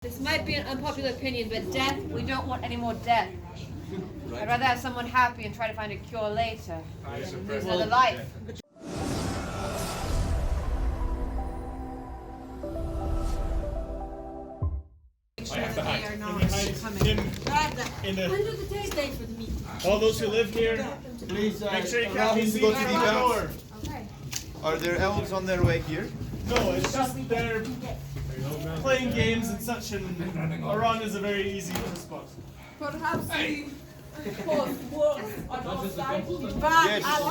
This might be an unpopular opinion, but death, we don't want any more death. I'd rather have someone happy and try to find a cure later than lose another life. All those who live here, please make sure you allow can't be him to seen go to through the the back. door. Are there elves on their way here? No, it's just they're playing games and such, and Iran is a very easy spot. Perhaps we put words on our side.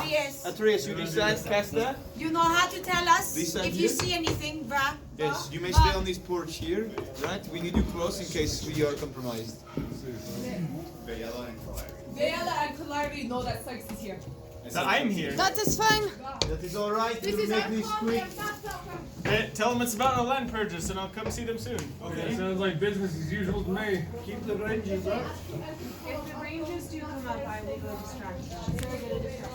Yes. Atreus, you decide, Casta? You know how to tell us Decide if here? you see anything, Bra. Yes, you may stay on this porch here, right? We need you close in case we are compromised. Vela and Kalari know that Sykes is here. So I'm here. That is fine. That is alright, we will make this quick. Tell them it's about a land purchase, and I'll come see them soon. Okay, sounds like business as usual to me. Keep the ranges up. If the rangers do come up, I will go distract them.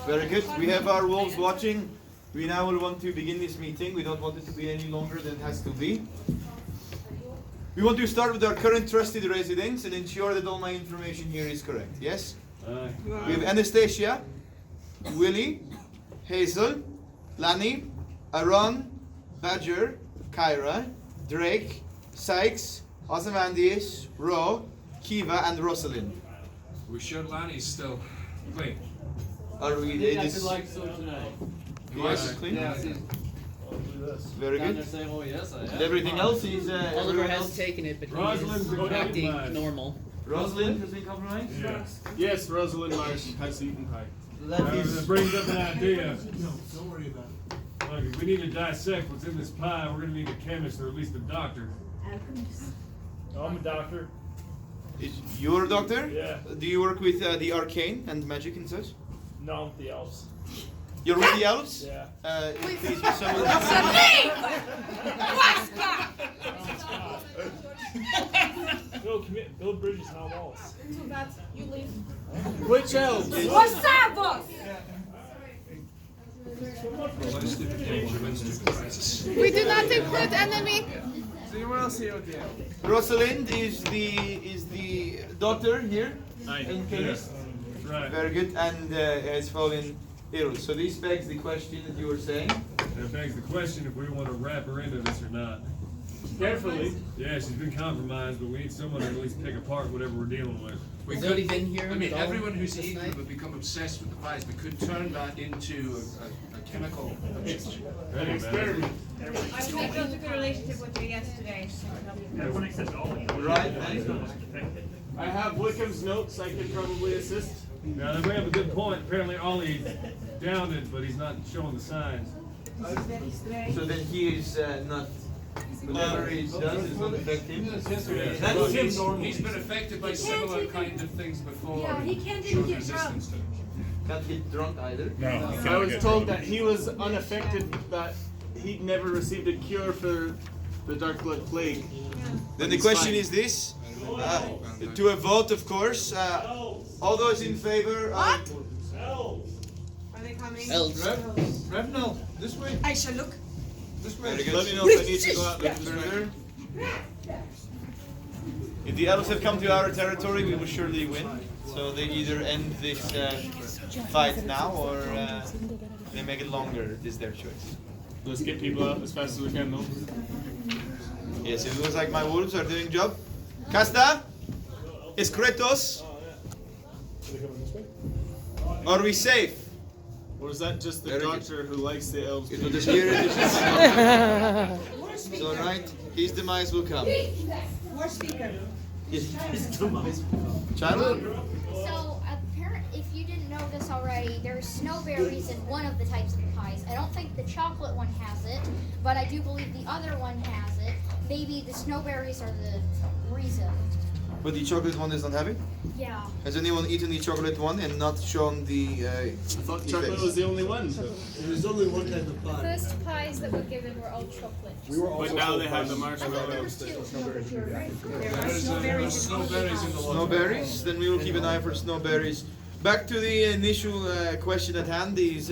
Very good. We have our wolves watching. We now will want to begin this meeting. We don't want it to be any longer than it has to be. We want to start with our current trusted residents and ensure that all my information here is correct. Yes? We have Anastasia, Willie, Hazel, Lani, Aaron, Badger, Kyra, Drake, Sykes, Ozymandias, Ro, Kiva, and Rosalind. We sure Lanny's still clean. Are we? Like so tonight. Yes, clean. Yeah, Very down good. there saying, oh yes, I am. Everything else is. Oliver everyone has else. taken it, but he Rosalind's is been acting compromised. normal. Rosalind has been compromised. Yes. Yes, Rosalind Marsh has eaten pie. That brings up an idea. Don't worry about it. Look, if we need to dissect what's in this pie, we're gonna need a chemist or at least a doctor. I'm a doctor. Is you're a doctor? Yeah. Do you work with the arcane and magic and such? No, the elves. You're with the elves? Yeah. Please be someone. Build bridges, not walls. So that's you leave. Which elves? Osavos! We do not include enemy. So where else here with the elves? Rosalind is the doctor here in chemist. That's right. Very good, and has fallen ill. So this begs the question that you were saying. That begs the question if we want to wrap her into this or not. Carefully. Yeah, she's been compromised, but we need someone to at least pick apart whatever we're dealing with. We Has could, anybody been here I mean, at all everyone who's this eaten night? would become obsessed with the pies. We could turn that into a chemical mixture. Ready, man. I built a good relationship with her yesterday. Right. I have Wickham's notes. I could probably assist. Now, they bring up a good point. Apparently, Ollie's downed it, but he's not showing the signs. So then he is not. Whatever he does is not affect him. That's He's, him normally. he's been affected by similar kind of things before. Yeah, he and can't shows even get resistance to them. Can't get drunk either. I was told that he was unaffected, that he'd never received a cure for the Dark Blood Plague. Then the question is this: to a vote, of course. All those in favor? What? Are they coming? Elves. Rev, no. This way. I shall look. This way. Very good. Let me know if I need to go out there. Further. If the elves have come to our territory, we will surely win. So they either end this fight now or they make it longer. It is their choice. Let's get people out as fast as we can, though. Yes, it looks like my wolves are doing job. Casta? Es Kratos? Are we safe? Or is that just the Very good. doctor who likes the elves? It will disappear. It's alright. His demise will come. More speaker. His demise will come. Child? So, apparently, if you didn't know this already, there's snowberries in one of the types of pies. I don't think the chocolate one has it, but I do believe the other one has it. Maybe the snowberries are the reason. But the chocolate one does not have it? Yeah. Has anyone eaten the chocolate one and not shown the I thought chocolate was the only one. There's only one type of pie. First pies that were given were all chocolate. But now they have the marshmallow. There's snowberries in the water. snowberries? Then we will keep an eye for snowberries. Back to the initial question at hand is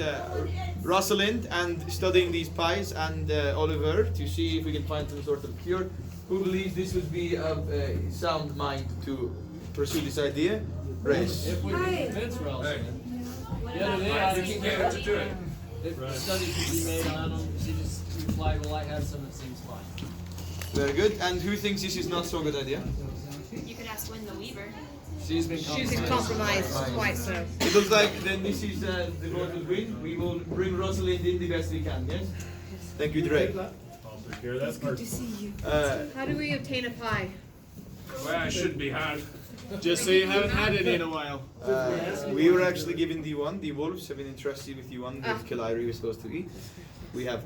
Rosalind and studying these pies and Oliver to see if we can find some sort of cure. Who believes this would be a sound mind to pursue this idea? Raise. If we can convince Rosalind. The other day, I We can get her to do it. if a study could be made on them, she just replied, well, I have some, it seems fine. Very good. And who thinks this is not so good idea? You could ask Win the Weaver. She's been Compromised quite so. It looks like then this is the vote will win. We will bring Rosalind in the best we can, yes? Thank you, Drake. I'll take care of that part. How do we obtain a pie? Well, it should be hard. Just so you haven't had it in a while. We were actually given D1. The wolves have been entrusted with D1 that Kaliri was supposed to eat. We have.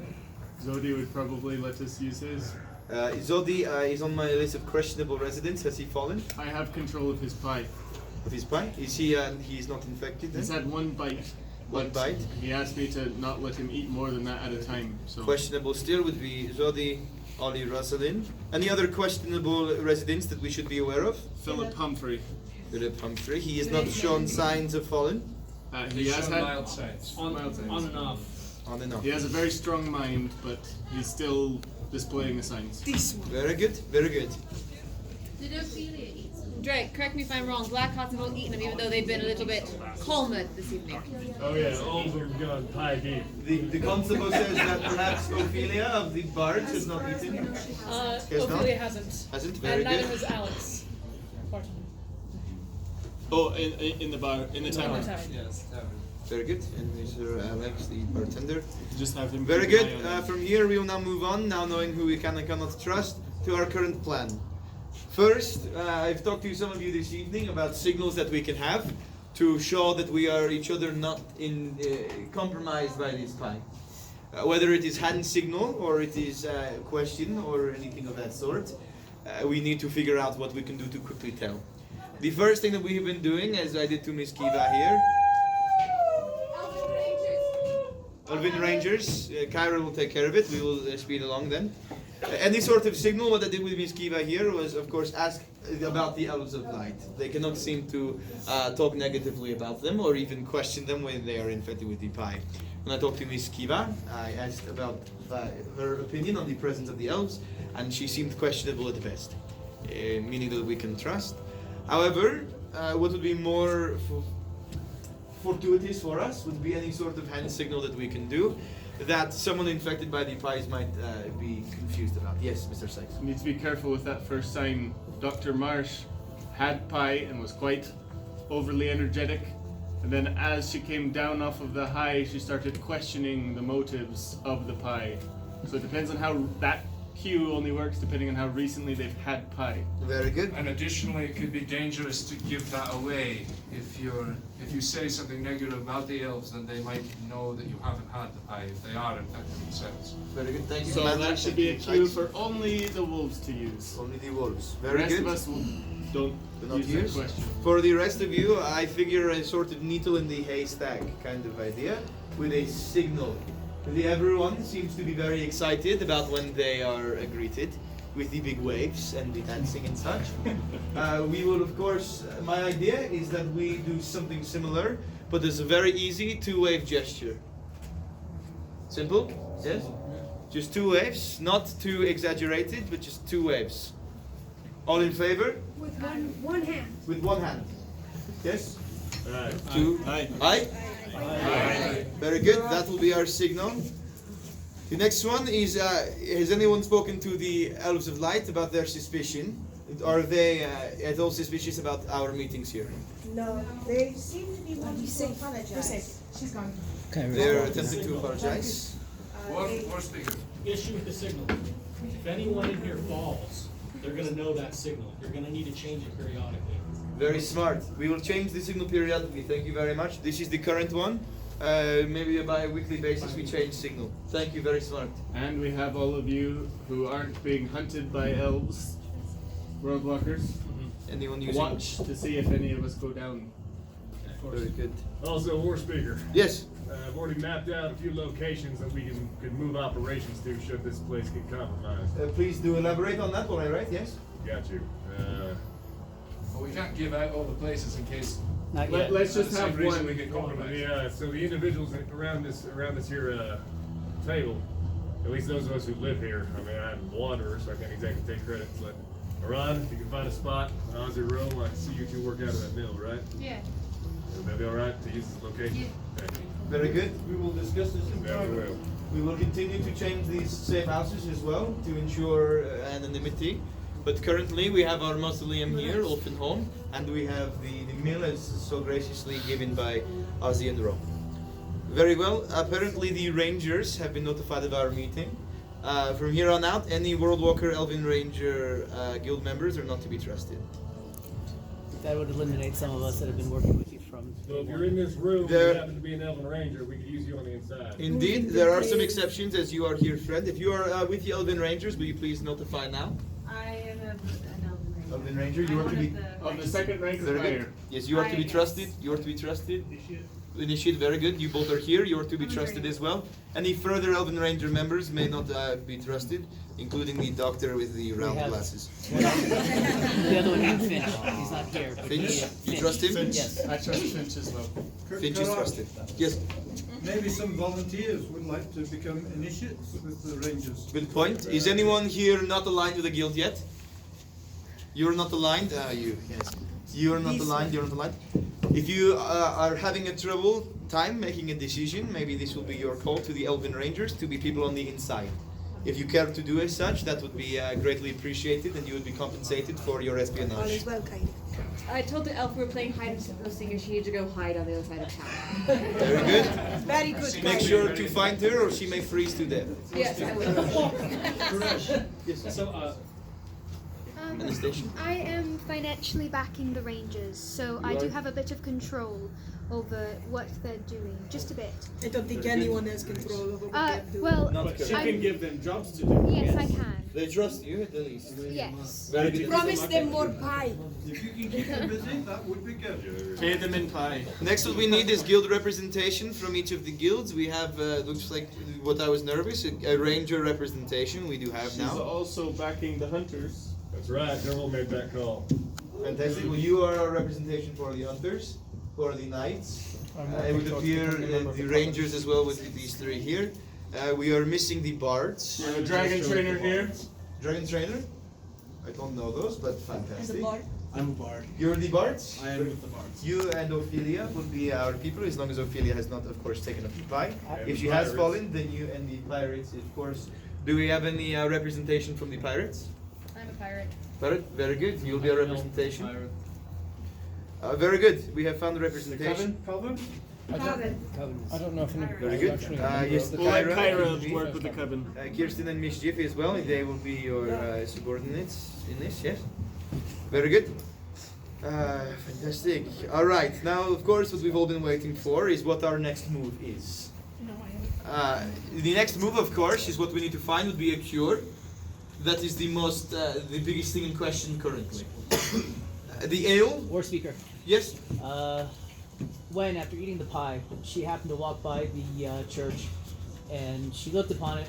Zodi would probably let us use his. Zodi is on my list of questionable residents. Has he fallen? I have control of his pie. Of his pie? Is he? He's not infected then? He's had one bite. One but bite. He asked me to not let him eat more than that at a time. So Questionable still would be Zodi, Ollie, Rosalind. Any other questionable residents that we should be aware of? Philip Humphrey. Philip Humphrey. He has not shown signs of fallen. He He's has shown had mild signs. mild signs. On and off. On and off. He has a very strong mind, but he's still displaying the signs. Very good. Very good. Did Ophelia eat some? Drake, correct me if I'm wrong. Black Hearts have all eaten them, even though they've been a little bit calmer this evening. Oh yeah, all of them gone pie deep. The constable says that perhaps Ophelia of the bards has not eaten. Has not? Ophelia hasn't. Hasn't. Very And neither good. has Alex. Barton. Oh, in the bar, in the tavern. Yes, tavern. Very good. And Mr. Alex, the bartender. Just have him. Very keep an good. eye on him. From here, we will now move on, now knowing who we can and cannot trust, to our current plan. First, I've talked to some of you this evening about signals that we can have to show that we are each other not compromised by this pie. Whether it is hand signal or it is question or anything of that sort, we need to figure out what we can do to quickly tell. The first thing that we have been doing, as I did to Miss Kiva here, Elvin Rangers, Kyra will take care of it. We will speed along then. Any sort of signal, what I did with Miss Kiva here was, of course, ask about the Elves of Light. They cannot seem to talk negatively about them or even question them when they are infected with the pie. When I talked to Miss Kiva, I asked about her opinion on the presence of the elves, and she seemed questionable at best, meaning that we can trust. However, what would be more fortuitous for us would be any sort of hand signal that we can do that someone infected by the pies might be confused about. Yes, Mr. Sykes. You need to be careful with that first sign. Dr. Marsh had pie and was quite overly energetic. And then as she came down off of the high, she started questioning the motives of the pie. So it depends on how that cue only works depending on how recently they've had pie. Very good. And additionally, it could be dangerous to give that away. If you say something negative about the elves, then they might know that you haven't had the pie if they are infected themselves. Very good. Thank you. So Commander. that should be a cue for only the wolves to use. Only the wolves. The Very rest good. of us don't Do not use use. that question. For the rest of you, I figure a sort of needle in the haystack kind of idea with a signal. Everyone seems to be very excited about when they are greeted with the big waves and the dancing and such. We will, of course, my idea is that we do something similar, but there's a very easy two-wave gesture. Simple? Yes? Just two waves, not too exaggerated, but just two waves. All in favor? With one hand. With one hand. Yes? Alright. Two. Aye. Aye? Very good. That will be our signal. The next one is, has anyone spoken to the Elves of Light about their suspicion? Are they at all suspicious about our meetings here? No, they seem to be wanting to apologize. We're safe. She's gone. They're attempting to apologize. More speaker. Issue with the signal. If anyone in here falls, they're going to know that signal. You're going to need to change it periodically. Very smart. We will change the signal periodically. Thank you very much. This is the current one. Maybe by a weekly basis we change signal. Thank you, very smart. And we have all of you who aren't being hunted by elves, roadwalkers. Anyone using? Watch to see if any of us go down. Very good. Also, war speaker. Yes. I've already mapped out a few locations that we could move operations to should this place get compromised. Please do elaborate on that one, right? Yes. Got you. But we can't give out all the places in case. Let's just That's the have same reason one. we get compromised. Yeah, so the individuals around this here table, At least those of us who live here. I mean, I'm a wanderer, so I can't exactly take credit. But Iran, if you can find a spot in Ozzy Room, I can see you two work out of that mill, right? Yeah. Would that be all right to use this location? Yeah. Thank you. Very good. We will discuss this in Yeah, we private. will. We will continue to change these safe houses as well to ensure anonymity. But currently we have our mausoleum here, open home, and we have the mill as so graciously given by Ozzy and Ro. Very well. Apparently the Rangers have been notified of our meeting. From here on out, any World Walker Elven Ranger guild members are not to be trusted. That would eliminate some of us that have been working with you from. So if you're in this room, There- you happen to be an Elven Ranger, we could use you on the inside. Indeed, there are some exceptions as you are here, friend. If you are with the Elven Rangers, will you please notify now? I am an Elven Ranger. Elven Ranger, you are to be... Of the second rank Very good. higher. Yes, you are to be trusted. You are to be trusted. Initiate, very good. You both are here. You are to be trusted as well. Any further Elven Ranger members may not be trusted, including the doctor with the round have- glasses. The other one, Finch. He's not here. but Finch? he- You trust him? Yes. I trust Finch as well. Finch is trusted. Yes, Maybe some volunteers would like to become initiates with the Rangers. good point. Is anyone here not aligned with the guild yet? You're not aligned? You, yes. You're not aligned, you're not aligned. If you are having a trouble time making a decision, maybe this will be your call to the Elven Rangers to be people on the inside. If you care to do as such, that would be greatly appreciated and you would be compensated for your espionage. I told the elf we were playing hide and seek, and she needs to go hide on the other side of town. Very good. Very good. Make sure to find her or she may freeze to death. Yes, I will. Yes. So, Anastasia? I am financially backing the Rangers, so I do have a bit of control over what they're doing, just a bit. I don't think anyone has control over what they're doing. Well, But she I'm- can give them jobs to do. yes, I can. They trust you at the least. Yes. Very good. Promise them more pie. If you can keep them busy, that would be good. Pay them in pie. Next what we need is guild representation from each of the guilds. We have, looks like what I was nervous, a ranger representation we do have She's now. also backing the hunters. That's right, Dermal made that call. Fantastic. Well, you are our representation for the hunters, for the knights. It would appear the rangers as well with these three here. We are missing the bards. We have a dragon trainer here. Dragon trainer? I don't know those, but fantastic. I'm a bard. You're the bards? I am with the bards. You and Ophelia would be our people, as long as Ophelia has not, of course, taken up the pie. If she has Pirates. fallen, then you and the pirates, of course. Do we have any representation from the pirates? I'm a pirate. Pirate, very good. You'll be our representation. Very good. We have found the representation. Coven? I don't know if any. Very good. Yes, the We'll let Kyra. Kyra work with the coven. Kirsten and Mischief as well. They will be your subordinates in this, yes? Very good. Fantastic. All right. Now, of course, what we've all been waiting for is what our next move is. The next move, of course, is what we need to find would be a cure. That is the most, the biggest thing in question currently. The ale. War speaker. Yes. When after eating the pie, she happened to walk by the church, and she looked upon it,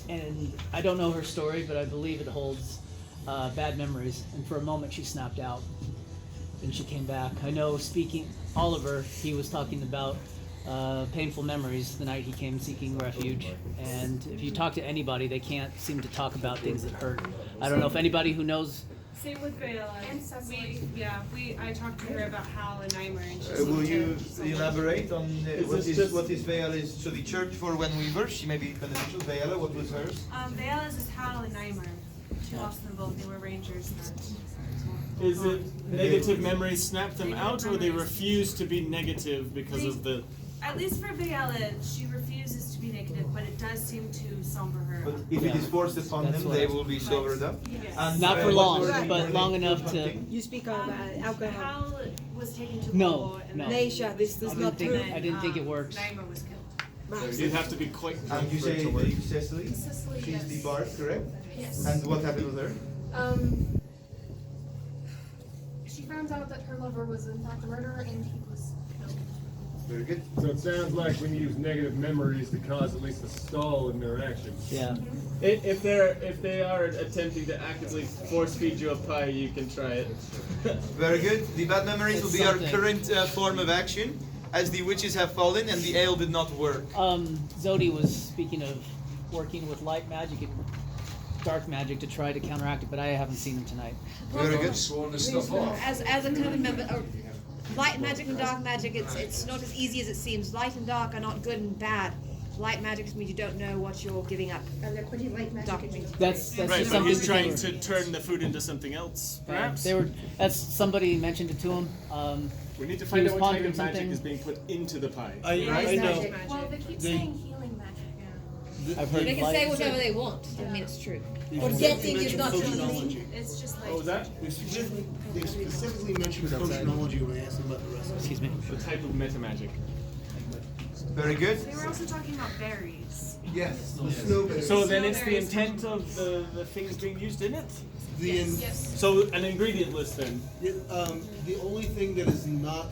and I don't know her story, but I believe it holds bad memories. And for a moment, she snapped out, and she came back. I know, speaking Oliver, he was talking about painful memories the night he came seeking refuge. And if you talk to anybody, they can't seem to talk about things that hurt. I don't know if anybody who knows. Same with Vela. I talked to her about Hal and Nymer, and she Will seemed you to- elaborate on this just- what is Veil is? So the church for when Weaver, she may be beneficial. Veil, what was hers? Vela's is Hal and Nymer. She lost them both. They were rangers. Is it negative memories snap them out, or they refuse to be negative because of the... At least for Vela, she refuses to be negative, but it does seem to somber her. But if it is forced upon That's them, what they I- will be sobered up. Yes. And, Not for what long, were they- but were they long enough to. confronting? You speak of alcohol. Hal was taken to No, war, and no. then Naisha, this is not true. I didn't think it works. Nymer was killed. You'd have to be quite drunk And you for it say to work. Cecily? Cecily, She's yes. the bard, correct? Yes. And what happened with her? She found out that her lover was in fact a murderer and he was killed. Very good. So it sounds like we use negative memories to cause at least a stall in their actions. Yeah. If they are attempting to actively force feed you a pie, you can try it. Very good. The bad memories It's will be our something. current form of action, as the witches have fallen and the ale did not work. Zodi was speaking of working with light magic and dark magic to try to counteract it, but I haven't seen them tonight. Very good. Sworn this stuff off. As a coven member, light magic and dark magic, it's not as easy as it seems. Light and dark are not good and bad. Light magic means you don't know what you're giving up. And they're putting light magic Dark into magic. That's Right, but something he's trying were- to turn the food into something else, perhaps. They were. That's somebody mentioned it to him. We need to he find was out what kind pondering of magic something. is being put into the pie. I know. Well, they keep They- saying healing magic. I've heard They can light- say whatever they want. Doesn't mean it's true. Forgetting is not Potionology. It's just like. Oh, was that? They specifically mentioned potionology when I asked them about the rest. Excuse me. The type of meta magic. Very good. They were also talking about berries. Yes, the snowberries. So then it's the intent of the things being used in it? Yes. So an ingredient list then? The only thing that is not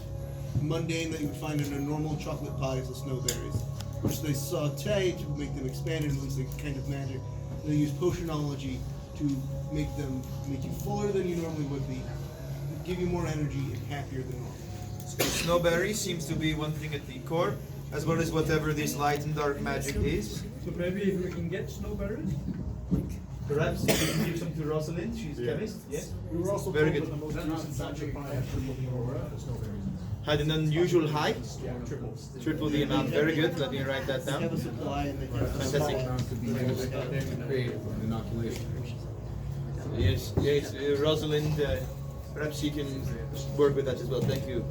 mundane that you would find in a normal chocolate pie is the snowberries, which they saute to make them expand and release a kind of magic. They use potionology to make you fuller than you normally would be, give you more energy and happier than normal. So snowberry seems to be one thing at the core, as well as whatever this light and dark magic is. So maybe if we can get snowberries? Perhaps we can give some to Rosalind, she's a chemist. Yes. We were also Very told good. that the most recent batch of pie actually looking over snowberries. Had an unusual high. Yeah, triple. Triple the amount. Very good. Let me write that They have a down. supply and they can Fantastic. Yes, Rosalind, perhaps you can work with that as well. Thank you.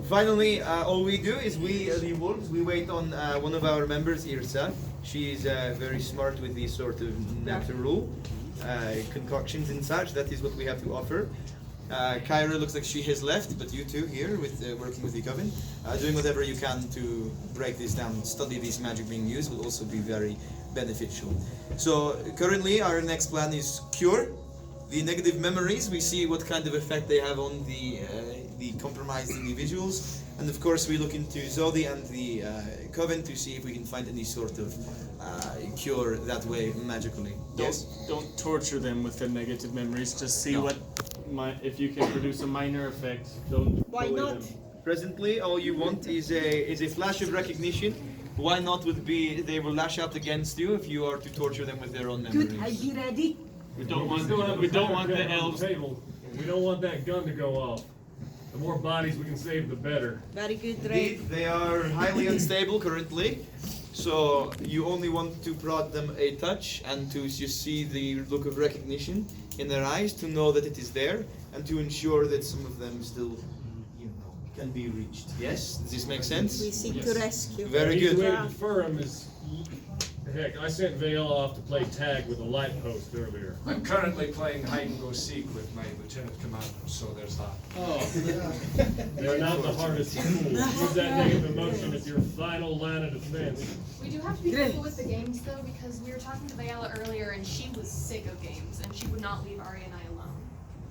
Finally, all we do is the wolves, we wait on one of our members, Irsa. She is very smart with these sort of natural concoctions and such. That is what we have to offer. Kyra looks like she has left, but you two here with working with the coven, doing whatever you can to break this down, study this magic being used will also be very beneficial. So currently our next plan is cure the negative memories. We see what kind of effect they have on the compromised individuals, and of course we look into Zodi and the coven to see if we can find any sort of cure that way magically. Don't torture them with the negative memories. Just see if you can produce a minor effect. Don't. Why bully not? them. Presently, all you want is a flash of recognition. Why not would be they will lash out against you if you are to torture them with their own memories. Good, I be ready. We don't want. Still have a We don't want gun the on elves. table. We don't want that gun to go off. The more bodies we can save, the better. Very good, Indeed, they are highly unstable currently, so you only want to prod them a touch and to just see the look of recognition in their eyes to know that it is there and to ensure that some of them still, can be reached. Yes, does this make sense? We seek to rescue. Very The good. way to defer him is, heck, I sent Vale off to play tag with a light post earlier. I'm currently playing hide and go seek with my lieutenant commander, so there's that. They're not the hardest to fool. Use that negative emotion as your final line of defense. We do have to be careful with the games though, because we were talking to Vayla earlier and she was sick of games and she would not leave Ari and I alone.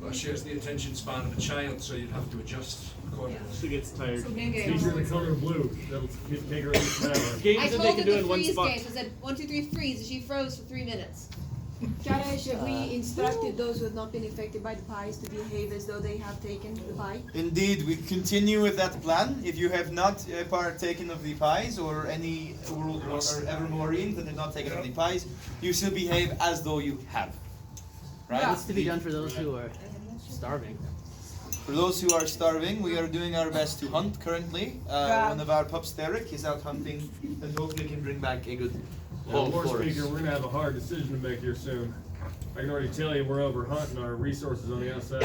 Well, she has the attention span of a child, so you'd have to adjust accordingly. She gets tired. So Teach her the color blue. That'll take her at least an hour. Games I that told they her can do the in one freeze spot. game. I said 1, 2, 3 freeze, and she froze for 3 minutes. Karesh, have we instructed those who have not been affected by the pies to behave as though they have taken the pie? Indeed, we continue with that plan. If you have not partaken of the pies or any world or Evermoreans that have not taken of the pies, you still behave as though you have. Right? What's to be done for those who are starving? For those who are starving, we are doing our best to hunt currently. One of our pups, Derek, is out hunting and hopefully can bring back a good haul War for speaker, us. we're gonna have a hard decision to make here soon. I can already tell you we're over hunting our resources on the outside.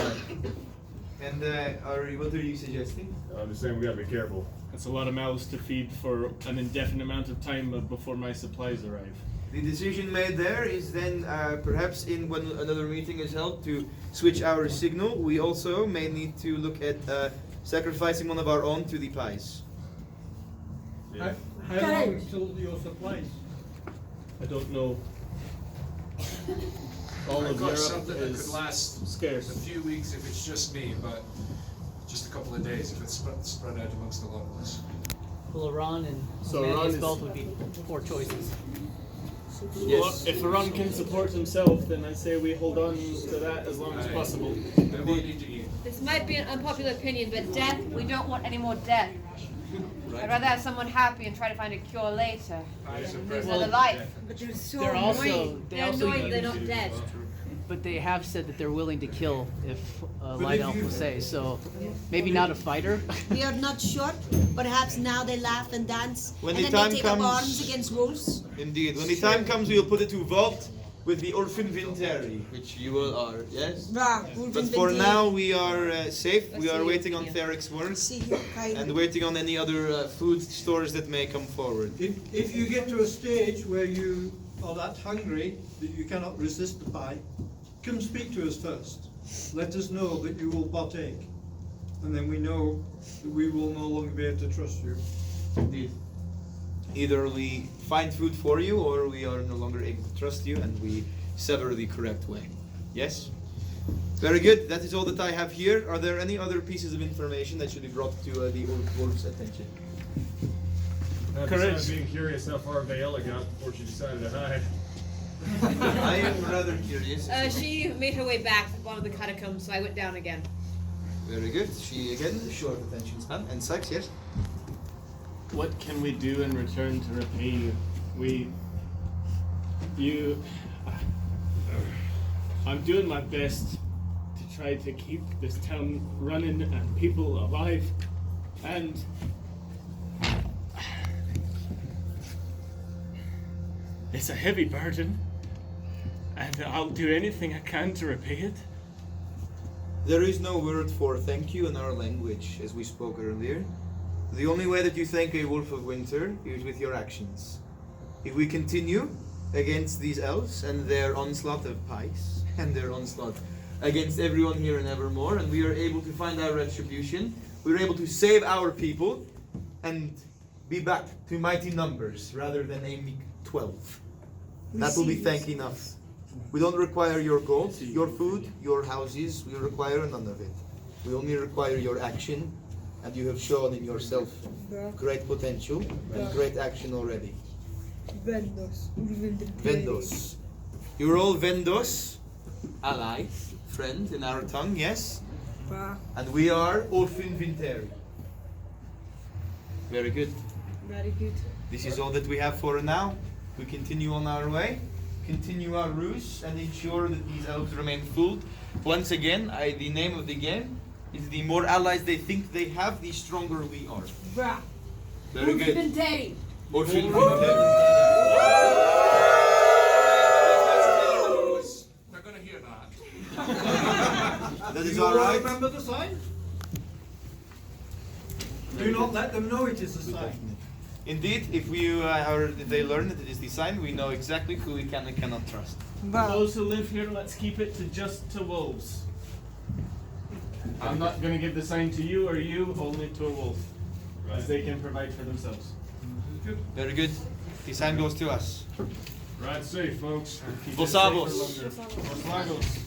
And Ari, what are you suggesting? I'm just saying we gotta be careful. That's a lot of mouths to feed for an indefinite amount of time before my supplies arrive. The decision made there is then perhaps when another meeting is held to switch our signal. We also may need to look at sacrificing one of our own to the pies. Yeah. How long until your supplies? I don't know. All I've of got Europe something that is could last scarce. a few weeks if it's just me, but just a couple of days if it's spread out amongst a lot of us. Well, Iran and So Mandius Iran is- both would be poor choices. Yes. Well, if Iran can support himself, then I say we hold on to that as long as Aye. possible. They won't need to eat. This might be an unpopular opinion, but death, we don't want any more death. I'd rather have someone happy and try to find a cure later. Than lose Well, another life. But they're so They're also annoying. they They're also annoying they're not dead. but they have said that they're willing to kill if But Light if Elf you- will say. So maybe not a fighter. We are not sure. Perhaps now they laugh and dance, When and the then time they take up comes- arms against wolves. Indeed. When the time comes, we'll put it to vote with the Orphan Vinteri, which you all are, yes? But for now, we are safe. We are waiting on Therek's word and waiting on any other food stores that may come forward. If you get to a stage where you are that hungry that you cannot resist the pie, come speak to us first. Let us know that you will partake. And then we know that we will no longer be able to trust you. Indeed. Either we find food for you, or we are no longer able to trust you, and we sever the correct way. Yes? Very good. That is all that I have here. Are there any other pieces of information that should be brought to the old wolf's attention? Besides being curious how far Vayela got before she decided to hide. I am rather curious. She made her way back to one of the catacombs, so I went down again. Very good. She again, short attention span. And Sax, yes? What can we do in return to repay you? I'm doing my best to try to keep this town running and people alive, and it's a heavy burden, and I'll do anything I can to repay it. There is no word for thank you in our language, as we spoke earlier. The only way that you thank a wolf of winter is with your actions. If we continue against these elves and their onslaught of pies and their onslaught against everyone here in Evermore, and we are able to find our retribution, we're able to save our people and be back to mighty numbers rather than a meek 12. That will be thank enough. We don't require your gold, your food, your houses. We require none of it. We only require your action, and you have shown in yourself great potential and great action already. Vendos. You're all Vendos, allies, friend in our tongue, yes? And we are Orphan Vinteri. Very good. Very good. This is all that we have for now. We continue on our way, continue our ruse, and ensure that these elves remain fooled. Once again, the name of the game is the more allies they think they have, the stronger we are. Very good. Orphan Vinteri. They're gonna hear that. That is You all right. remember the sign? Do not let them know it is a sign. Indeed, if they learn that it is the sign, we know exactly who we can and cannot trust. Those who live here, let's keep it to just to wolves. I'm not going to give the sign to you or you, only to a wolf, as they can provide for themselves. Very good. The sign goes to us. Ride safe, folks. Keep it safe for Vosavos. longer. Vosvagos.